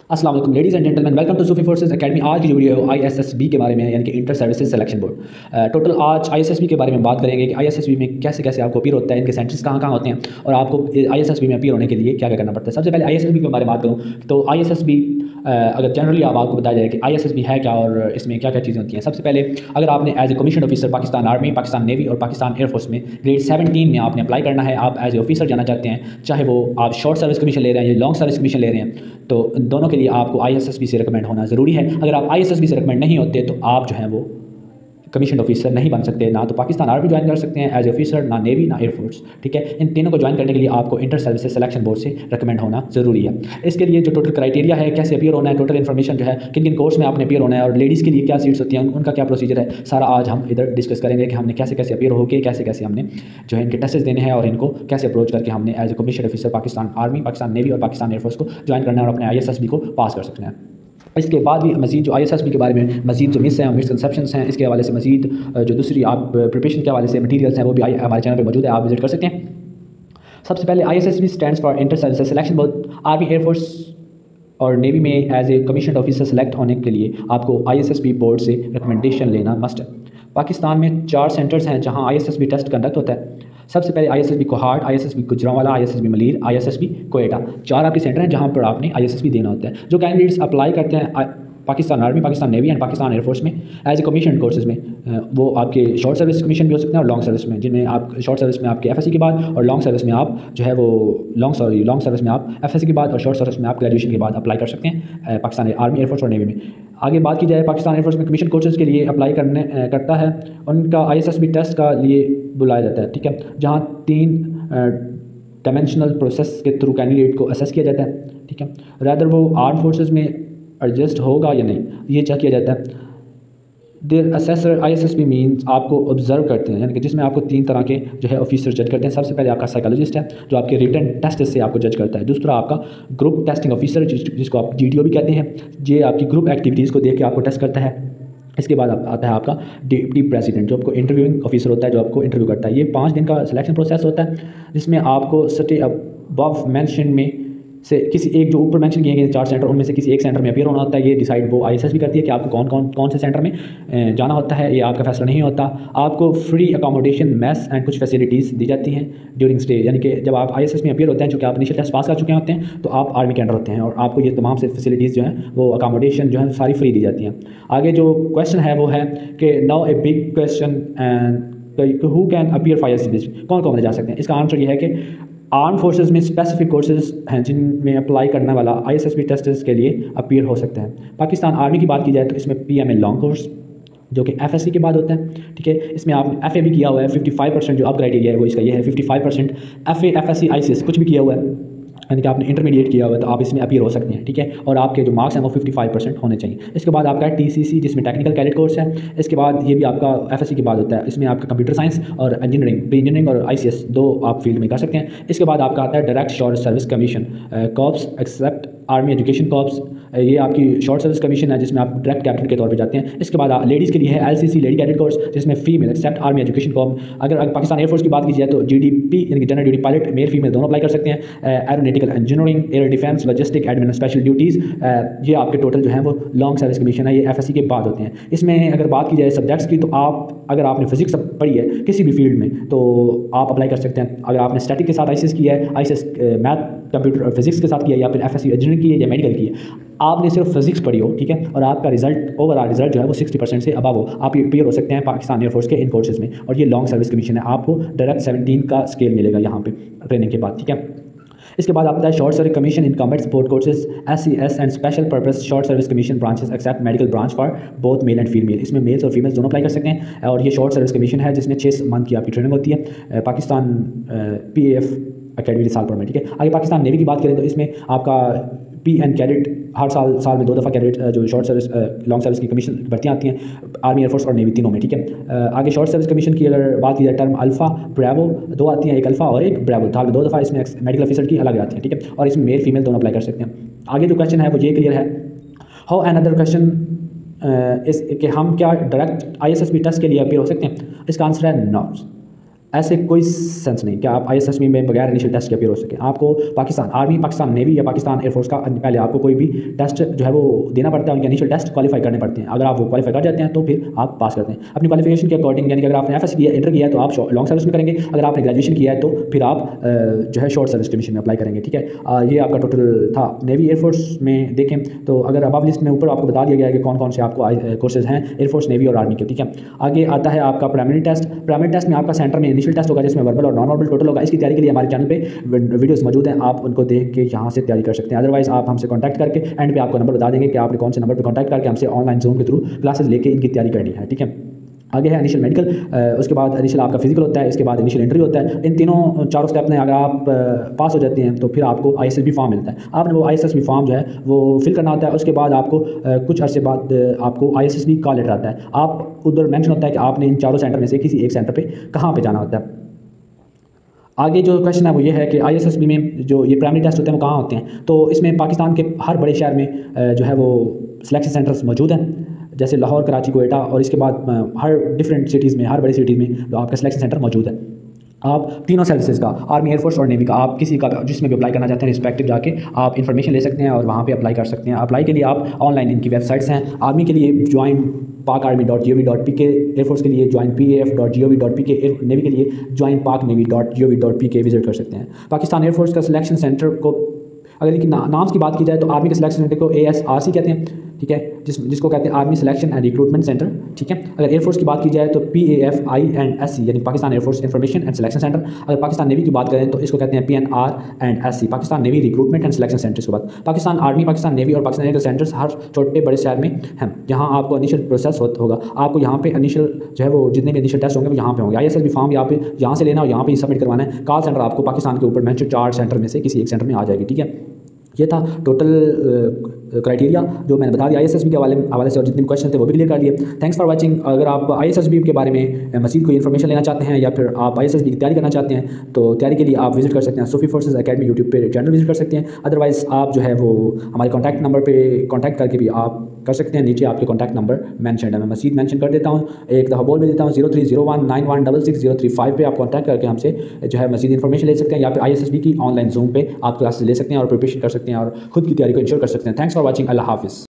अस्सलाम वालेकुम ladies and gentleman, welcome to Sufi forces academy. आज की जो वीडियो है ISSB के बारे में है, यानी कि inter services selection board. Total आज ISSB के बारे में बात करेंगे कि ISSB में कैसे कैसे आपको अपीयर होता है, इनके सेंटर्स कहाँ कहाँ होते हैं और आपको ISSB में अपीयर होने के लिए क्या क्या करना पड़ता है। सबसे पहले ISSB के बारे में बात करूँ तो ISSB अगर जनरली आपको बताया जाए कि ISSB है क्या और इसमें क्या क्या चीज़ें होती हैं। सबसे पहले अगर आपने as a commission officer Pakistan army, Pakistan navy और पाकिस्तान एयरफोर्स में ग्रेड 17 में आपने अप्लाई करना है, आप एज ए ऑफिसर जाना चाहते हैं, चाहे वो आप शॉर्ट सर्विस कमीशन ले रहे हैं या लॉन्ग सर्विस कमीशन ले रहे हैं, तो दोनों के लिए आपको ISSB से रिकमेंड होना ज़रूरी है। अगर आप ISSB से रिकमेंड नहीं होते तो आप जो है वो कमीशन ऑफिसर नहीं बन सकते, ना तो पाकिस्तान आर्मी ज्वाइन कर सकते हैं एज ऑफिसर, ना नेवी ना एयरफोर्स। ठीक है, इन तीनों को ज्वाइन करने के लिए आपको इंटर सर्विसेज सिलेक्शन बोर्ड से रिकमेंड होना ज़रूरी है। इसके लिए जो टोटल क्राइटेरिया है, कैसे अपीयर होना है, टोटल इन्फॉर्मेशन जो है, किन किन कोर्स में आपने अपीयर होना है और लेडीज़ के लिए क्या सीट्स होती हैं, उनका क्या प्रोसीजर है, सारा आज हम इधर डिस्कस करेंगे कि हमने कैसे कैसे अपीयर होकर कैसे कैसे हमने जो है इनके टेस्ट देने हैं और इनको कैसे अप्रोच करके हमने as a commission officer Pakistan army, Pakistan navy और पाकिस्तान एयरफोर्स को ज्वाइन करना है और अपने ISSB को पास कर सकते हैं। इसके बाद भी मज़ीद जो ISSB के बारे में मज़ीद जो मिस हैं, मिसकंसेप्शंस हैं, इसके हवाले से मज़ीद जो दूसरी आप प्रिपरेशन के हवाले से मटीरियल्स हैं वो भी हमारे चैनल पे मौजूद है, आप विजिट कर सकते हैं। सबसे पहले ISSB stands for inter services selection board. Army, air force और नेवी में as a commission officer select होने के लिए आपको ISSB बोर्ड से रिकमेंडेशन लेना मस्ट है। पाकिस्तान में 4 सेंटर्स हैं जहाँ ISSB टेस्ट कंडक्ट होता है। सबसे पहले ISSB Kohat, ISSB Gujranwala, ISSB Malir, ISSB कोएटा। 4 आपके सेंटर हैं जहाँ पर आपने ISSB देना होता है। जो कैंडिडेट्स अप्लाई करते हैं Pakistan army, Pakistan navy and Pakistan air force में एज ए कमीशन कोर्सेज में, वो आपके शॉर्ट सर्विस कमीशन भी हो सकते हैं और लॉन्ग सर्विस में, जिनमें आप शॉर्ट सर्विस में आपके FSC के बाद और लॉन्ग सर्विस में आप जो है वो लॉन्ग सर्विस में आप FSC के बाद और शॉर्ट सर्विस में आप ग्रेजुएशन के बाद अप्लाई कर सकते हैं पाकिस्तान आर्मी, एयरफोर्स और नेवी में। आगे बात की जाए पाकिस्तान एयरफोर्स में कमीशन कोर्सेज के लिए अप्लाई करता है, उनका ISSB टेस्ट का लिए बुलाया जाता है। ठीक है, जहाँ 3 डायमेंशनल प्रोसेस के थ्रू कैंडिडेट को असेस किया जाता है। ठीक है, रादर वो आर्म फोर्सेज में एडजस्ट होगा या नहीं, ये चेक किया जाता है। देयर असेसर ISSB मीन्स आपको ऑब्जर्व करते हैं, यानी कि जिसमें आपको 3 तरह के जो है ऑफिसर जज करते हैं। सबसे पहले आपका साइकोलॉजिस्ट है जो आपके रिटन टेस्ट से आपको जज करता है। दूसरा आपका ग्रुप टेस्टिंग ऑफिसर जिसको आप GTO भी कहते हैं, ये आपकी ग्रुप एक्टिविटीज़ को देख के आपको टेस्ट करता है। इसके बाद आता है आपका डिप्टी प्रेसिडेंट जो आपको इंटरव्यूइंग ऑफिसर होता है, जो आपको इंटरव्यू करता है। ये 5 दिन का सिलेक्शन प्रोसेस होता है जिसमें आपको अबव मेंशन में से किसी एक, जो ऊपर मेंशन किए गए 4 सेंटर, उनमें से किसी एक सेंटर में अपीयर होना होता है। ये डिसाइड वो ISSB करती है कि आपको कौन से सेंटर में जाना होता है, ये आपका फैसला नहीं होता। आपको फ्री अकोमोडेशन, मेस एंड कुछ फैसिलिटीज़ दी जाती हैं ड्यूरिंग स्टे, यानी कि जब आप ISSB में अपीयर होते हैं, चूँकि आप इनिशियल टेस्ट पास कर चुके होते हैं, तो आप आर्मी के अंडर होते हैं और आपको ये तमाम से फैसिलिटीज़ जो हैं वो अकोमोडेशन जो है सारी फ्री दी जाती हैं। आगे जो क्वेश्चन है वो है कि now a big question and who can appear for ISSB, कौन कौन जा सकते हैं। इसका आंसर ये है कि आर्म फोर्सेस में स्पेसिफिक कोर्सेज हैं जिनमें अप्लाई करने वाला ISSB टेस्टर्स के लिए अपीयर हो सकता है। पाकिस्तान आर्मी की बात की जाए तो इसमें PMA लॉन्ग कोर्स जो कि FSC के बाद होता है। ठीक है, इसमें आप FA भी किया हुआ है। 55% जो अब क्राइटेरिया है वो इसका ये है, 55% FA, FSC, ICS कुछ भी किया हुआ है, यानी कि आपने इंटरमीडिएट किया हुआ है, तो आप इसमें अपीयर हो सकते हैं। ठीक है, और आपके जो मार्क्स हैं वो 55% होने चाहिए। इसके बाद आपका TCC जिसमें टेक्निकल कैडेट कोर्स है। इसके बाद ये भी आपका FSC के बाद होता है, इसमें आपका कंप्यूटर साइंस और इंजीनियरिंग, प्री इंजीनियरिंग और ICS 2 आप फील्ड में कर सकते हैं। इसके बाद आपका आता है direct short service commission corps except army education corps, ये आपकी शॉर्ट सर्विस कमीशन है जिसमें आप डायरेक्ट कैप्टन के तौर पे जाते हैं। इसके बाद लेडीज़ के लिए है LCC लेडी कैडेट कोर्स जिसमें female except army education corp. अगर पाकिस्तान एयरफोर्स की बात की जाए तो GDP यानी कि general duty pilot, male female दोनों अप्लाई कर सकते हैं। Aeronautical engineering, air defence, logistic, admin, special duties, ये आपके टोटल जो है वो लॉन्ग सर्विस कमीशन है, ये FSC के बाद होते हैं। इसमें अगर बात की जाए सब्जेक्ट्स की तो अगर आपने फिजिक्स पढ़ी है किसी भी फील्ड में तो आप अप्लाई कर सकते हैं। अगर आपने स्टैटिक के साथ ICS किया है, ICS मैथ, कंप्यूटर और फिजिक्स के साथ किया है, या फिर FSC इंजीनियरिंग की है या मेडिकल की है, आपने सिर्फ फिजिक्स पढ़ी हो, ठीक है, और आपका ओवरऑल रिजल्ट जो है वो 60% से अबव हो, आप अपीयर हो सकते हैं पाकिस्तान एयरफोर्स के इन कोर्सेज में। और ये लॉन्ग सर्विस कमीशन है, आपको डायरेक्ट 17 का स्केल मिलेगा यहाँ पे ट्रेनिंग के बाद। ठीक है, इसके बाद आता है short service commission in combat support courses, SCS and special purpose short service commission branches except medical branch for both male and female. इसमें मेल्स और फीमेल्स दोनों अप्लाई कर सकते हैं और ये शॉर्ट सर्विस कमीशन है जिसमें 6 मंथ की आपकी ट्रेनिंग होती है पाकिस्तान PAF अकेडमी सालपुर में। ठीक है, आगे पाकिस्तान नेवी की बात करें तो इसमें आपका PN कैडेट हर साल में 2 दफ़ा कैडेट जो शॉर्ट सर्विस लॉन्ग सर्विस की कमीशन भर्तियाँ आती हैं आर्मी, एयरफोर्स और नेवी तीनों में। ठीक है, आगे शॉर्ट सर्विस कमीशन की अगर बात की जाए, टर्म अल्फ़ा ब्रेवो 2 आती हैं, एक अल्फ़ा और एक ब्रेवो, 2 दफ़ा इसमें मेडिकल ऑफिसर की अलग आती है। ठीक है, और इसमें मेल फीमेल दोनों अप्लाई कर सकते हैं। आगे जो क्वेश्चन है वो ये क्लियर है, हाउ अनदर क्वेश्चन इस कि हम क्या डायरेक्ट ISSB टेस्ट के लिए अपीयर हो सकते हैं। इसका आंसर है नो। ऐसे कोई सेंस नहीं कि आप ISSB में बगैर इनिशियल टेस्ट के अपीयर हो सके। आपको पाकिस्तान आर्मी, पाकिस्तान नेवी या पाकिस्तान एयरफोर्स का पहले आपको कोई भी टेस्ट जो है वो देना पड़ता है, उनके इनिशियल टेस्ट क्वालिफाई करने पड़ते हैं। अगर आप वो क्वालिफाई कर जाते हैं तो फिर आप पास करते हैं अपनी क्वालिफिकेशन के अकॉर्डिंग। यानी कि अगर आपने FS किया, इंटर किया है, तो आप लॉन्ग सर्विस में करेंगे। अगर आपने ग्रेजुएशन किया है तो फिर आप जो है शॉर्ट सर्विस कमीशन में अप्लाई करेंगे। ठीक है, ये आपका टोटल था। नेवी एयरफोर्स में देखें तो अगर अब लिस्ट में ऊपर आपको बता दिया गया है कि कौन कौन से आपको कोर्सेज हैं एयरफोर्स, नेवी और आर्मी के। ठीक है, आगे आता है आपका प्राइमरी टेस्ट। प्राइमरी टेस्ट में आपका सेंटर में इनिशियल टेस्ट होगा जिसमें वर्बल और नॉन वर्बल टोटल होगा। इसकी तैयारी के लिए हमारे चैनल पे वीडियोस मौजूद हैं, आप उनको देख के यहाँ से तैयारी कर सकते हैं। अदरवाइज आप हमसे कॉन्टैक्ट करके एंड पे आपको नंबर बता देंगे कि आपने कौन से नंबर पर कॉन्टैक्ट करके हमसे ऑनलाइन जूम के थ्रू क्लासेस लेके इनकी तैयारी करनी है। ठीक है, आगे है इनिशियल मेडिकल, उसके बाद इनिशियल आपका फिजिकल होता है, इसके बाद इनिशियल इंटरव्यू होता है। इन तीनों चारों स्टेप में अगर आप पास हो जाते हैं तो फिर आपको ISSB फॉर्म मिलता है। आपने वो ISSB फॉर्म जो है वो फिल करना होता है। उसके बाद आपको कुछ अर्से बाद आपको ISSB का लेटर आता है। आप उधर मेंशन होता है कि आपने इन चारों सेंटर में से किसी एक सेंटर पर कहाँ पर जाना होता है। आगे जो क्वेश्चन है वो ये है कि ISSB में जो ये प्राइमरी टेस्ट होते हैं वो कहाँ होते हैं। तो इसमें पाकिस्तान के हर बड़े शहर में जो है वो सिलेक्शन सेंटर्स मौजूद हैं, जैसे लाहौर, कराची, कोयटा, और इसके बाद हर डिफरेंट सिटीज़ में, हर बड़ी सिटीज़ में आपका सिलेक्शन सेंटर मौजूद है। आप तीनों सर्विसेज का, आर्मी, एयरफोर्स और नेवी का, आप किसी का जिसमें भी अप्लाई करना चाहते हैं रिस्पेक्टिव जाके आप इन्फॉर्मेशन ले सकते हैं और वहाँ पे अप्लाई कर सकते हैं। अप्लाई के लिए आप ऑनलाइन इनकी वेबसाइट्स हैं। आर्मी के लिए ज्वाइन pakarmy.gov.pk, एयरफोर्स के लिए ज्वाइन PAF.gov.pk, नेवी के लिए ज्वाइन paknavy.gov.pk विजिट कर सकते हैं। पाकिस्तान एयरफोर्स का सिलेक्शन सेंटर को अगर इनकी नाम की बात की जाए तो आर्मी के सिलेक्शन सेंटर को ASRC कहते हैं। ठीक है, जिसको कहते हैं army selection and recruitment centre. ठीक है, अगर एयरफोर्स की बात की जाए तो PAFI&SC यानी Pakistan air force information and selection centre. अगर पाकिस्तान नेवी की बात करें तो इसको कहते हैं PNR&SC, Pakistan navy recruitment and selection centre. के बाद पाकिस्तान आर्मी, पाकिस्तान नेवी और पाकिस्तान एयरफोर्स सेंटर्स हर छोटे बड़े शहर में हैं, जहाँ आपको इनिशियल प्रोसेस होगा। आपको यहाँ पे इनिशियल जो है वो जितने भी इनिशियल टेस्ट होंगे वो यहाँ पे होंगे। ISSB फॉर्म यहाँ से लेना और यहाँ पे सबमिट करवाना है। कॉल सेंटर आपको पाकिस्तान के ऊपर मेंशन 4 सेंटर में से किसी एक सेंटर में आ जाएगी। ठीक है, ये था टोटल क्राइटेरिया जो मैंने बता दिया ISSB के हवाले से, और जितने क्वेश्चन थे वो भी क्लियर कर दिए। Thanks for watching. अगर आप ISSB के बारे में मज़ीद कोई इन्फॉर्मेशन लेना चाहते हैं या फिर आप ISSB की तैयारी करना चाहते हैं तो तैयारी के लिए आप विजिट कर सकते हैं सूफी फोर्सेस एकेडमी यूट्यूब पे चैनल विजिट कर सकते हैं। अदरवाइज़ आप जो है वो हमारे कॉन्टैक्ट नंबर पर कॉन्टैक्ट करके भी आप कर सकते हैं। नीचे आपके कॉन्टैक्ट नंबर मैंशन है, मैं मज़ीद मैंशन कर देता हूँ, एक दफ़ा बोल भी देता हूँ। 030191666035 पे आप कॉन्टैक्ट करके हमसे जो है मज़ीद इन्फॉर्मेशन ले सकते हैं, या फिर ISSB की ऑनलाइन जूम पे आप क्लासेस ले सकते हैं और प्रिपरेशन कर सकते हैं और खुद की तैयारी को इंश्योर कर सकते हैं। Thanks for watching. अल्लाह हाफिज़।